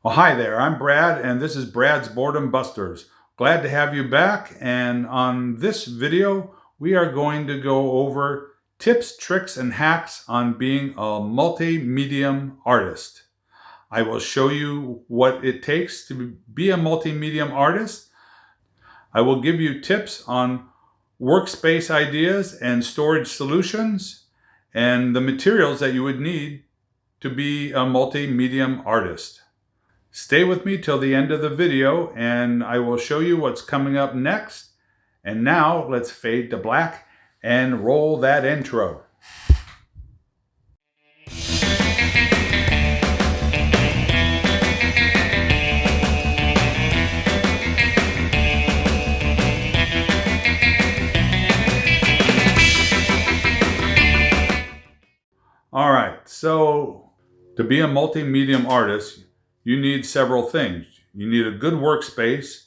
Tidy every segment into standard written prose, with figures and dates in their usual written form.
Well, hi there, I'm Brad, and this is Brad's Boredom Busters. Glad to have you back, and on this video, we are going to go over tips, tricks, and hacks on being a multi-medium artist. I will show you what it takes to be a multi-medium artist. I will give you tips on workspace ideas and storage solutions, and the materials that you would need to be a multi-medium artist. Stay with me till the end of the video and I will show you what's coming up next. And now let's fade to black and roll that intro. All right, so to be a multi-medium artist, you need several things. You need a good workspace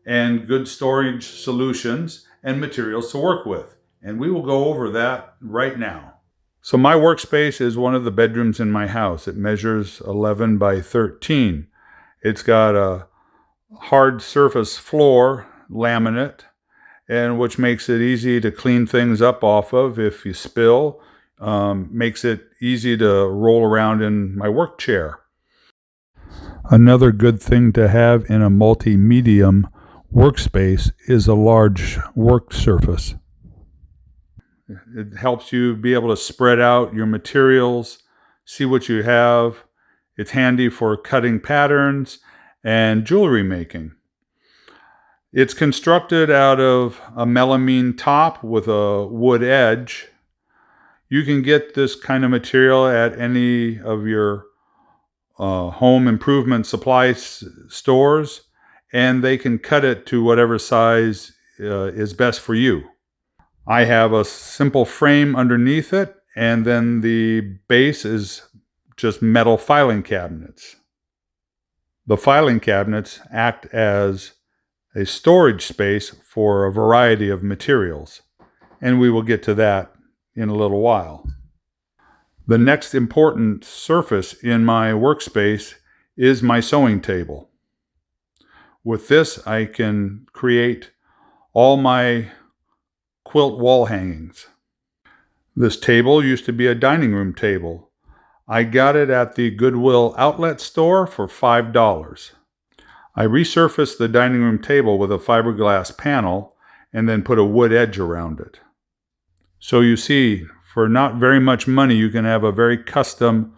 and good storage solutions and materials to work with. And we will go over that right now. So my workspace is one of the bedrooms in my house. It measures 11 by 13. It's got a hard surface floor, laminate, and which makes it easy to clean things up off of if you spill. Makes it easy to roll around in my work chair. Another good thing to have in a multi-medium workspace is a large work surface. It helps you be able to spread out your materials, see what you have. It's handy for cutting patterns and jewelry making. It's constructed out of a melamine top with a wood edge. You can get this kind of material at any of your home improvement supply stores, and they can cut it to whatever size is best for you. I have a simple frame underneath it, and then the base is just metal filing cabinets. The filing cabinets act as a storage space for a variety of materials, and we will get to that in a little while. The next important surface in my workspace is my sewing table. With this, I can create all my quilt wall hangings. This table used to be a dining room table. I got it at the Goodwill outlet store for $5. I resurfaced the dining room table with a fiberglass panel and then put a wood edge around it. So you see, for not very much money, you can have a very custom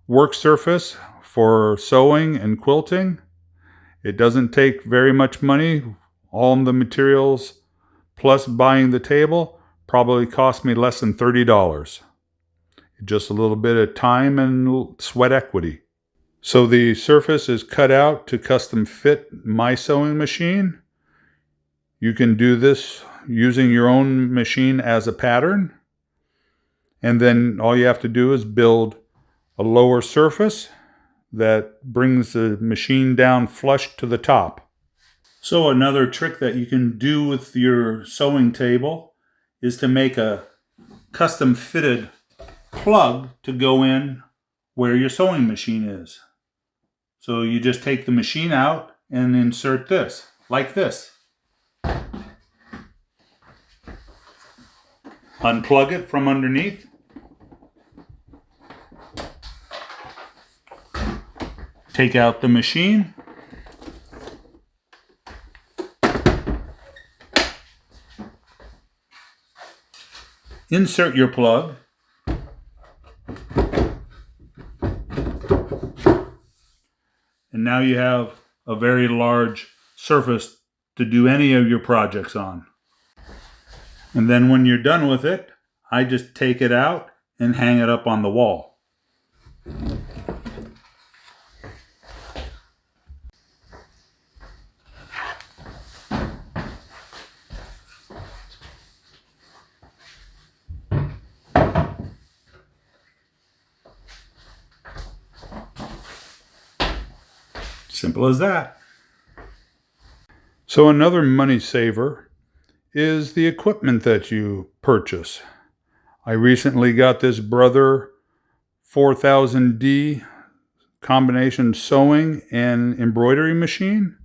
work surface for sewing and quilting. It doesn't take very much money. All the materials plus buying the table probably cost me less than $30. Just a little bit of time and sweat equity. So the surface is cut out to custom fit my sewing machine. You can do this using your own machine as a pattern. And then all you have to do is build a lower surface that brings the machine down flush to the top. So another trick that you can do with your sewing table is to make a custom fitted plug to go in where your sewing machine is. So you just take the machine out and insert this, like this. Unplug it from underneath. Take out the machine. Insert your plug. And now you have a very large surface to do any of your projects on. And then when you're done with it, I just take it out and hang it up on the wall. Simple as that. So another money saver is the equipment that you purchase. I recently got this Brother 4000D combination sewing and embroidery machine.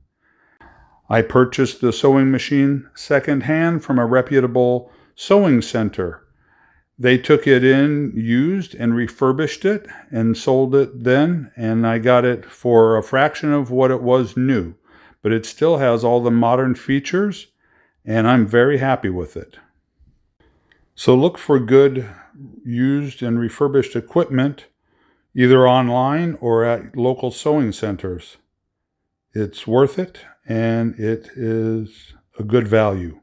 I purchased the sewing machine secondhand from a reputable sewing center. They took it in used and refurbished it and sold it then, and I got it for a fraction of what it was new. But it still has all the modern features, and I'm very happy with it. So look for good used and refurbished equipment either online or at local sewing centers. It's worth it, and it is a good value.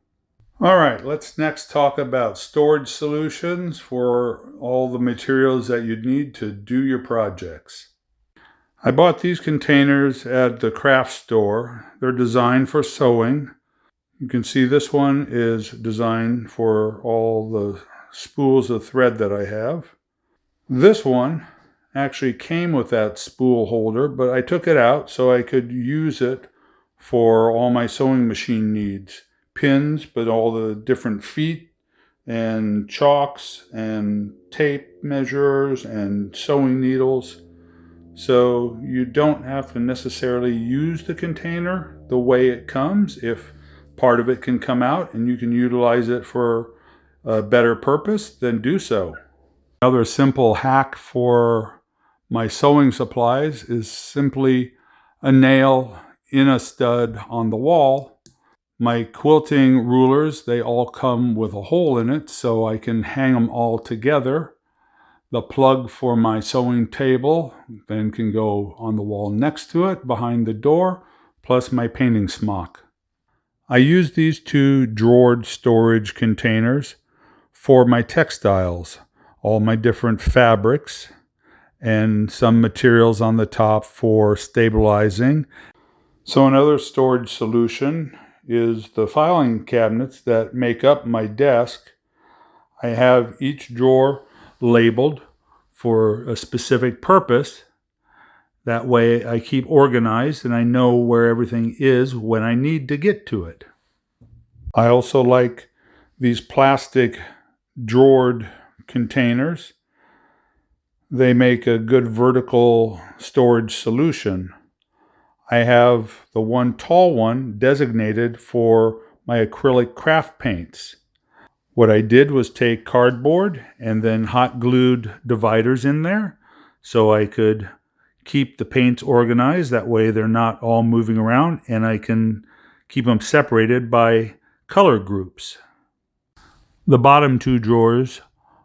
All right, let's next talk about storage solutions for all the materials that you need to do your projects. I bought these containers at the craft store. They're designed for sewing. You can see this one is designed for all the spools of thread that I have. This one actually came with that spool holder, but I took it out so I could use it for all my sewing machine needs. Pins, but all the different feet and chalks and tape measures and sewing needles. So you don't have to necessarily use the container the way it comes. If part of it can come out and you can utilize it for a better purpose, then do so. Another simple hack for my sewing supplies is simply a nail in a stud on the wall. My quilting rulers, they all come with a hole in it so I can hang them all together. The plug for my sewing table then can go on the wall next to it behind the door, plus my painting smock. I use these two drawered storage containers for my textiles, all my different fabrics, and some materials on the top for stabilizing. So another storage solution is the filing cabinets that make up my desk. I have each drawer labeled for a specific purpose. That way I keep organized and I know where everything is when I need to get to it. I also like these plastic drawered containers. They make a good vertical storage solution. I have the one tall one designated for my acrylic craft paints. What I did was take cardboard and then hot glued dividers in there so I could keep the paints organized. That way they're not all moving around and I can keep them separated by color groups. The bottom two drawers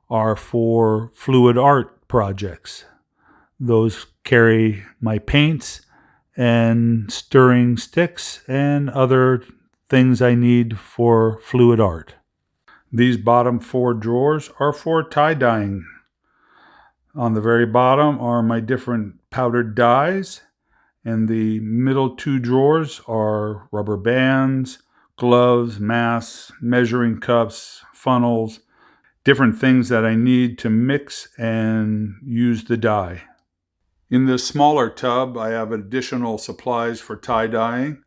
are for fluid art projects. Those carry my paints and stirring sticks and other things I need for fluid art. These bottom four drawers are for tie-dyeing. On the very bottom are my different powdered dyes, and the middle two drawers are rubber bands, gloves, masks, measuring cups, funnels, different things that I need to mix and use the dye. In this smaller tub, I have additional supplies for tie-dyeing.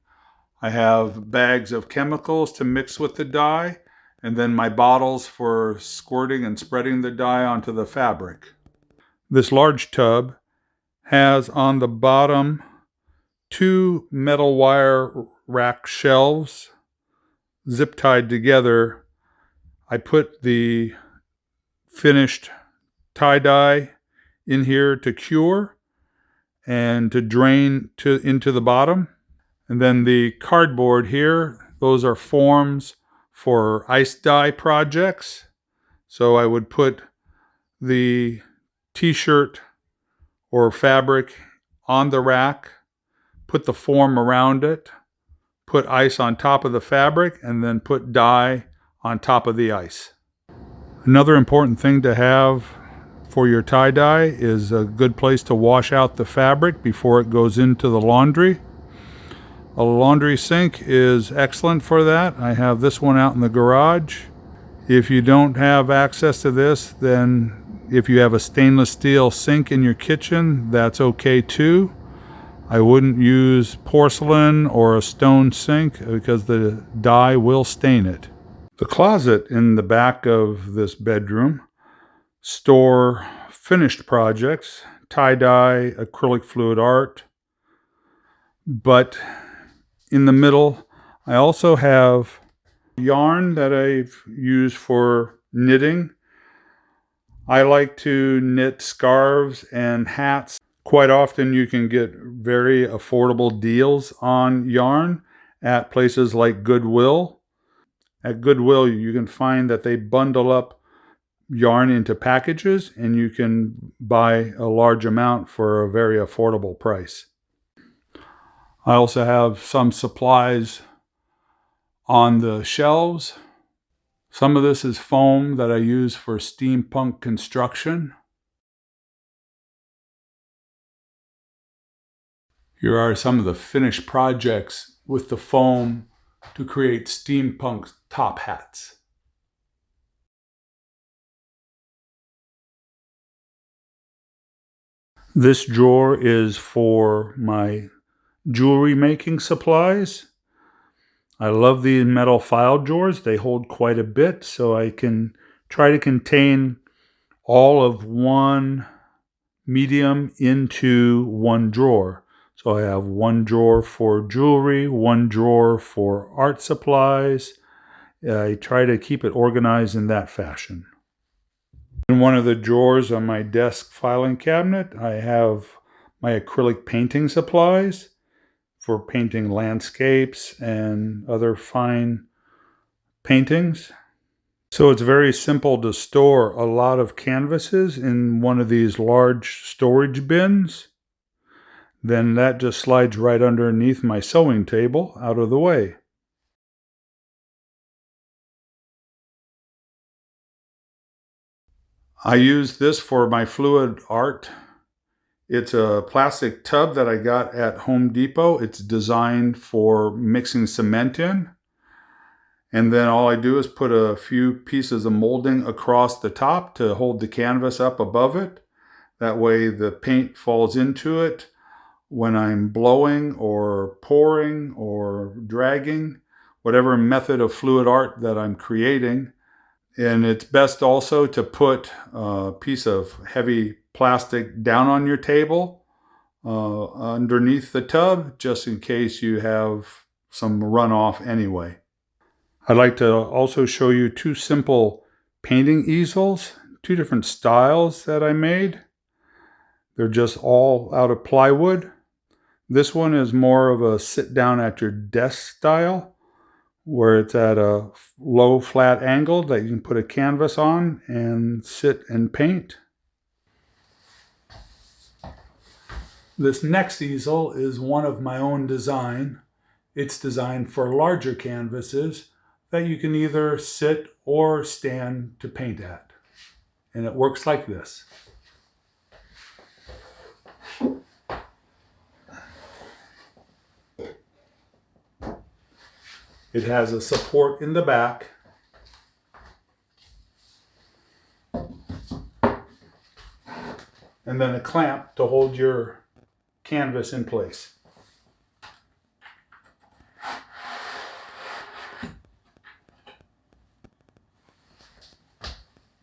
I have bags of chemicals to mix with the dye, and then my bottles for squirting and spreading the dye onto the fabric. This large tub has on the bottom two metal wire rack shelves zip tied together. I put the finished tie-dye in here to cure and to drain into the bottom. And then the cardboard here, those are forms for ice dye projects. So I would put the t-shirt or fabric on the rack, put the form around it, put ice on top of the fabric, and then put dye on top of the ice. Another important thing to have for your tie-dye is a good place to wash out the fabric before it goes into the laundry. A laundry sink is excellent for that. I have this one out in the garage. If you don't have access to this, then if you have a stainless steel sink in your kitchen, that's okay too. I wouldn't use porcelain or a stone sink because the dye will stain it. The closet in the back of this bedroom store finished projects tie-dye acrylic fluid art. But in the middle, I also have yarn that I've used for knitting. I like to knit scarves and hats. Quite often you can get very affordable deals on yarn at places like Goodwill. At Goodwill, you can find that they bundle up yarn into packages and you can buy a large amount for a very affordable price. I also have some supplies on the shelves. Some of this is foam that I use for steampunk construction. Here are some of the finished projects with the foam to create steampunk top hats. This drawer is for my jewelry making supplies. I love these metal file drawers. They hold quite a bit, so I can try to contain all of one medium into one drawer. So I have one drawer for jewelry, one drawer for art supplies. I try to keep it organized in that fashion. In one of the drawers on my desk filing cabinet, I have my acrylic painting supplies for painting landscapes and other fine paintings. So it's very simple to store a lot of canvases in one of these large storage bins. Then that just slides right underneath my sewing table out of the way. I use this for my fluid art. It's a plastic tub that I got at Home Depot. It's designed for mixing cement in. And then all I do is put a few pieces of molding across the top to hold the canvas up above it. That way the paint falls into it when I'm blowing or pouring or dragging, whatever method of fluid art that I'm creating. And it's best also to put a piece of heavy plastic down on your table underneath the tub, just in case you have some runoff anyway. I'd like to also show you two simple painting easels, two different styles that I made. They're just all out of plywood. This one is more of a sit down at your desk style, where it's at a low flat angle that you can put a canvas on and sit and paint. This next easel is one of my own design. It's designed for larger canvases that you can either sit or stand to paint at. And it works like this. It has a support in the back. And then a clamp to hold your canvas in place.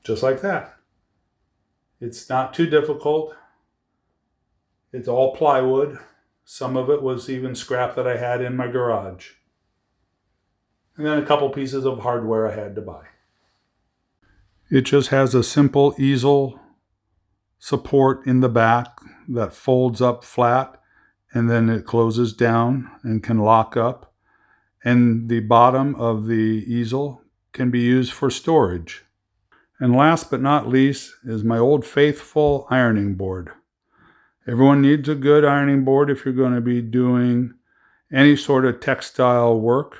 Just like that. It's not too difficult. It's all plywood. Some of it was even scrap that I had in my garage. And then a couple pieces of hardware I had to buy. It just has a simple easel support in the back that folds up flat and then it closes down and can lock up. And the bottom of the easel can be used for storage. And last but not least is my old faithful ironing board. Everyone needs a good ironing board if you're going to be doing any sort of textile work,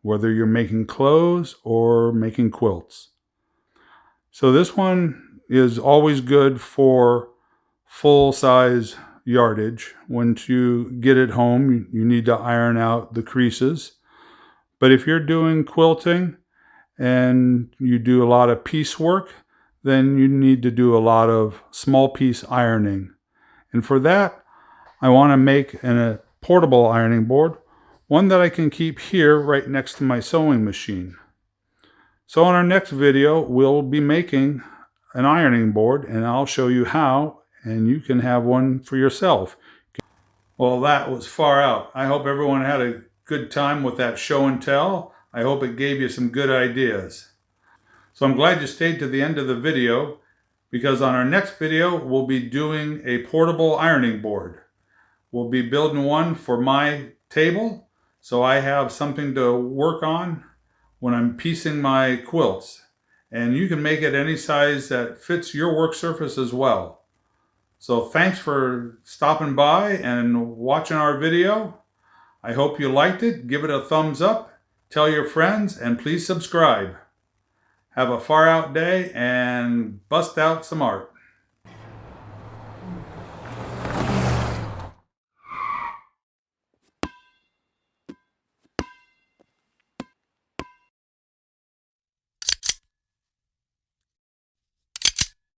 whether you're making clothes or making quilts. So this one is always good for full-size yardage. Once you get it home, you need to iron out the creases. But if you're doing quilting and you do a lot of piecework, then you need to do a lot of small piece ironing. And for that, I want to make a portable ironing board, one that I can keep here right next to my sewing machine. So in our next video, we'll be making an ironing board and I'll show you how and you can have one for yourself. Well, that was far out. I hope everyone had a good time with that show and tell. I hope it gave you some good ideas. So I'm glad you stayed to the end of the video, because on our next video, we'll be doing a portable ironing board. We'll be building one for my table, so I have something to work on when I'm piecing my quilts. And you can make it any size that fits your work surface as well. So thanks for stopping by and watching our video. I hope you liked it. Give it a thumbs up, tell your friends, and please subscribe. Have a far out day and bust out some art.